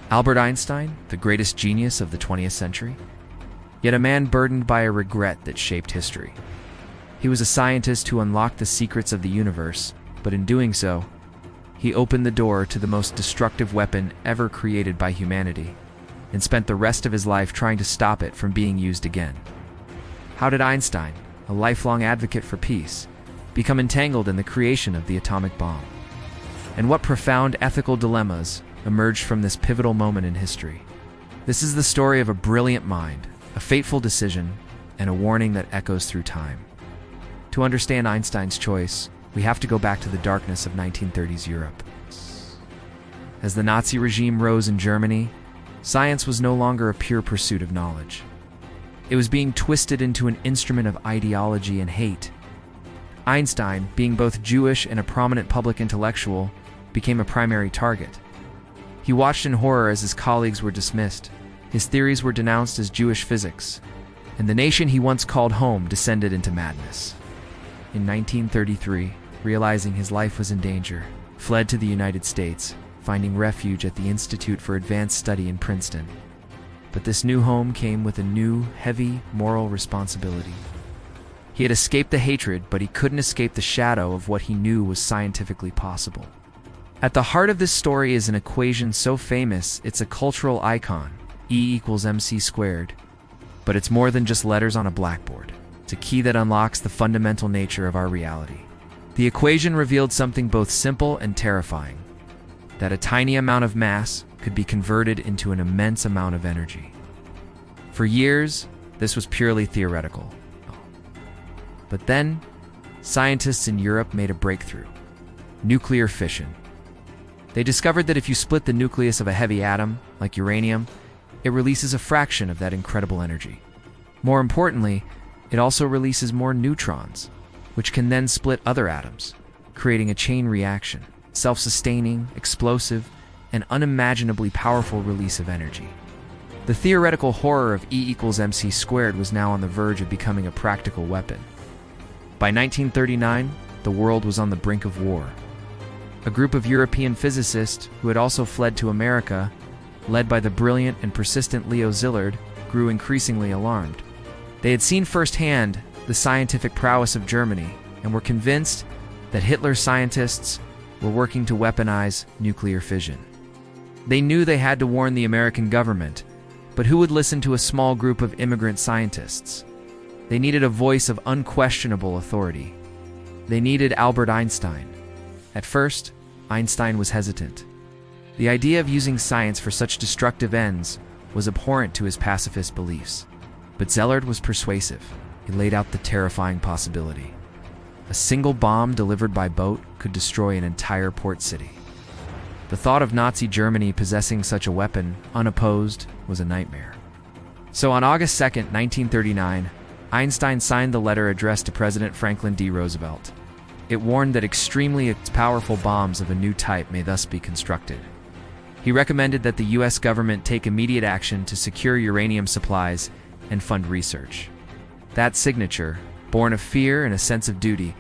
Albert Einstein, the greatest genius of the 20th century? Yet a man burdened by a regret that shaped history. He was a scientist who unlocked the secrets of the universe, but in doing so, he opened the door to the most destructive weapon ever created by humanity, and spent the rest of his life trying to stop it from being used again. How did Einstein, a lifelong advocate for peace, become entangled in the creation of the atomic bomb? And what profound ethical dilemmas emerged from this pivotal moment in history? This is the story of a brilliant mind, a fateful decision, and a warning that echoes through time. To understand Einstein's choice, we have to go back to the darkness of 1930s Europe. As the Nazi regime rose in Germany, science was no longer a pure pursuit of knowledge. It was being twisted into an instrument of ideology and hate. Einstein, being both Jewish and a prominent public intellectual, became a primary target. He watched in horror as his colleagues were dismissed. His theories were denounced as Jewish physics, and the nation he once called home descended into madness. In 1933, realizing his life was in danger, fled to the United States, finding refuge at the Institute for Advanced Study in Princeton. But this new home came with a new, heavy moral responsibility. He had escaped the hatred, but he couldn't escape the shadow of what he knew was scientifically possible. At the heart of this story is an equation so famous it's a cultural icon, E=mc². But it's more than just letters on a blackboard. It's a key that unlocks the fundamental nature of our reality. The equation revealed something both simple and terrifying: that a tiny amount of mass could be converted into an immense amount of energy. For years, this was purely theoretical. But then, scientists in Europe made a breakthrough: nuclear fission. They discovered that if you split the nucleus of a heavy atom, like uranium, it releases a fraction of that incredible energy. More importantly, it also releases more neutrons, which can then split other atoms, creating a chain reaction, self-sustaining, explosive, and unimaginably powerful release of energy. The theoretical horror of E=mc² was now on the verge of becoming a practical weapon. By 1939, the world was on the brink of war. A group of European physicists who had also fled to America, led by the brilliant and persistent Leo Szilard, grew increasingly alarmed. They had seen firsthand the scientific prowess of Germany and were convinced that Hitler's scientists were working to weaponize nuclear fission. They knew they had to warn the American government, but who would listen to a small group of immigrant scientists? They needed a voice of unquestionable authority. They needed Albert Einstein. At first, Einstein was hesitant. The idea of using science for such destructive ends was abhorrent to his pacifist beliefs. But Szilard was persuasive. He laid out the terrifying possibility: a single bomb delivered by boat could destroy an entire port city. The thought of Nazi Germany possessing such a weapon, unopposed, was a nightmare. So on August 2, 1939, Einstein signed the letter addressed to President Franklin D. Roosevelt. It warned that extremely powerful bombs of a new type may thus be constructed. He recommended that the U.S. government take immediate action to secure uranium supplies and fund research. That signature, born of fear and a sense of duty,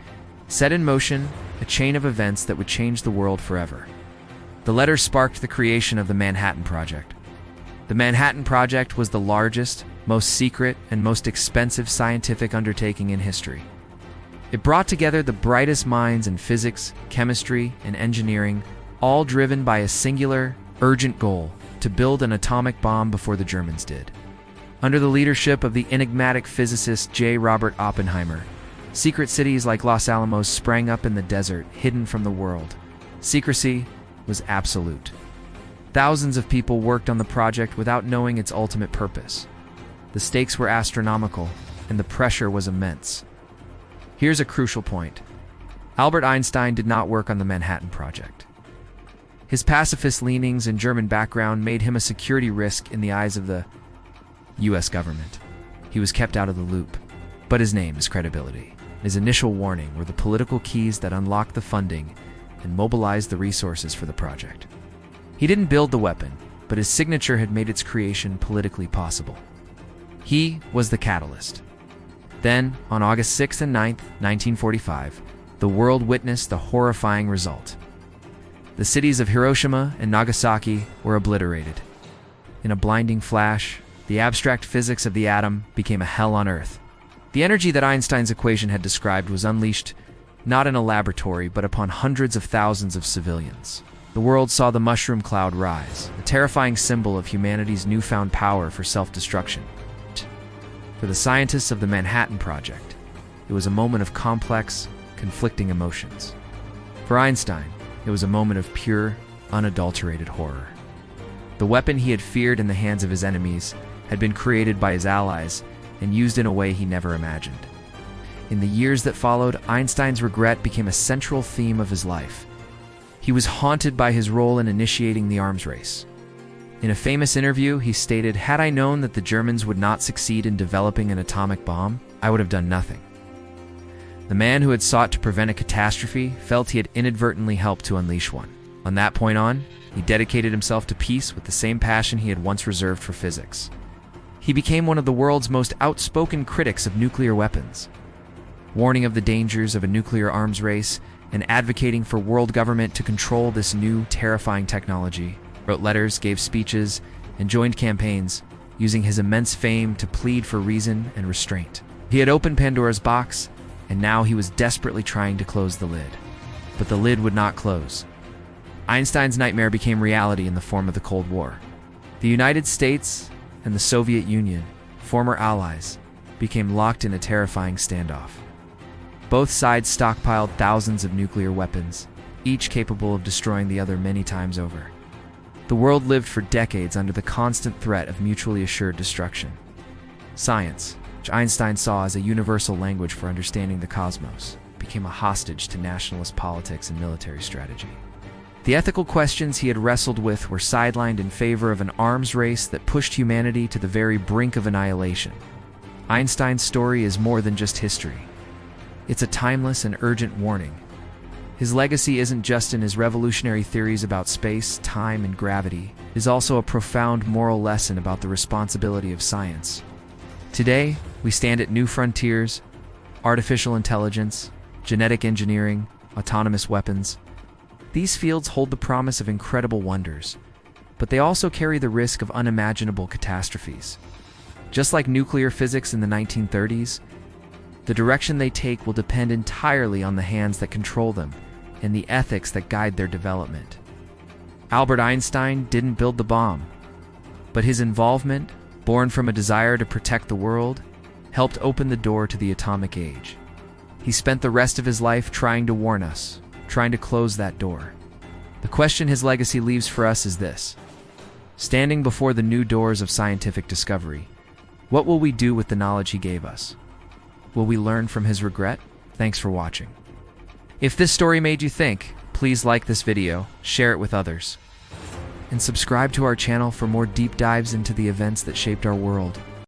set in motion a chain of events that would change the world forever. The letter sparked the creation of the Manhattan Project. The Manhattan Project was the largest, most secret, and most expensive scientific undertaking in history. It brought together the brightest minds in physics, chemistry, and engineering, all driven by a singular, urgent goal: to build an atomic bomb before the Germans did. Under the leadership of the enigmatic physicist J. Robert Oppenheimer, secret cities like Los Alamos sprang up in the desert, hidden from the world. Secrecy was absolute. Thousands of people worked on the project without knowing its ultimate purpose. The stakes were astronomical, and the pressure was immense. Here's a crucial point: Albert Einstein did not work on the Manhattan Project. His pacifist leanings and German background made him a security risk in the eyes of the U.S. government. He was kept out of the loop. But his name, his credibility, his initial warning were the political keys that unlocked the funding and mobilized the resources for the project. He didn't build the weapon, but his signature had made its creation politically possible. He was the catalyst. Then, on August 6th and 9th, 1945, the world witnessed the horrifying result. The cities of Hiroshima and Nagasaki were obliterated, In a blinding flash, the abstract physics of the atom became a hell on Earth. The energy that Einstein's equation had described was unleashed not in a laboratory, but upon hundreds of thousands of civilians. The world saw the mushroom cloud rise, a terrifying symbol of humanity's newfound power for self-destruction. For the scientists of the Manhattan Project, it was a moment of complex, conflicting emotions. For Einstein, it was a moment of pure, unadulterated horror. The weapon he had feared in the hands of his enemies had been created by his allies and used in a way he never imagined. In the years that followed, Einstein's regret became a central theme of his life. He was haunted by his role in initiating the arms race. In a famous interview, he stated, "Had I known that the Germans would not succeed in developing an atomic bomb, I would have done nothing." The man who had sought to prevent a catastrophe felt he had inadvertently helped to unleash one. On that point on, he dedicated himself to peace with the same passion he had once reserved for physics. He became one of the world's most outspoken critics of nuclear weapons, warning of the dangers of a nuclear arms race and advocating for world government to control this new, terrifying technology. Wrote letters, gave speeches, and joined campaigns, using his immense fame to plead for reason and restraint. He had opened Pandora's box, and now he was desperately trying to close the lid. But the lid would not close. Einstein's nightmare became reality in the form of the Cold War. The United States and the Soviet Union, former allies, became locked in a terrifying standoff. Both sides stockpiled thousands of nuclear weapons, each capable of destroying the other many times over. The world lived for decades under the constant threat of mutually assured destruction. Science, which Einstein saw as a universal language for understanding the cosmos, became a hostage to nationalist politics and military strategy. The ethical questions he had wrestled with were sidelined in favor of an arms race that pushed humanity to the very brink of annihilation. Einstein's story is more than just history. It's a timeless and urgent warning. His legacy isn't just in his revolutionary theories about space, time, and gravity. It is also a profound moral lesson about the responsibility of science. Today, we stand at new frontiers: artificial intelligence, genetic engineering, autonomous weapons. These fields hold the promise of incredible wonders, but they also carry the risk of unimaginable catastrophes. Just like nuclear physics in the 1930s, the direction they take will depend entirely on the hands that control them and the ethics that guide their development. Albert Einstein didn't build the bomb, but his involvement, born from a desire to protect the world, helped open the door to the atomic age. He spent the rest of his life trying to warn us, trying to close that door. The question his legacy leaves for us is this: standing before the new doors of scientific discovery, what will we do with the knowledge he gave us? Will we learn from his regret? Thanks for watching. If this story made you think, please like this video, share it with others, and subscribe to our channel for more deep dives into the events that shaped our world.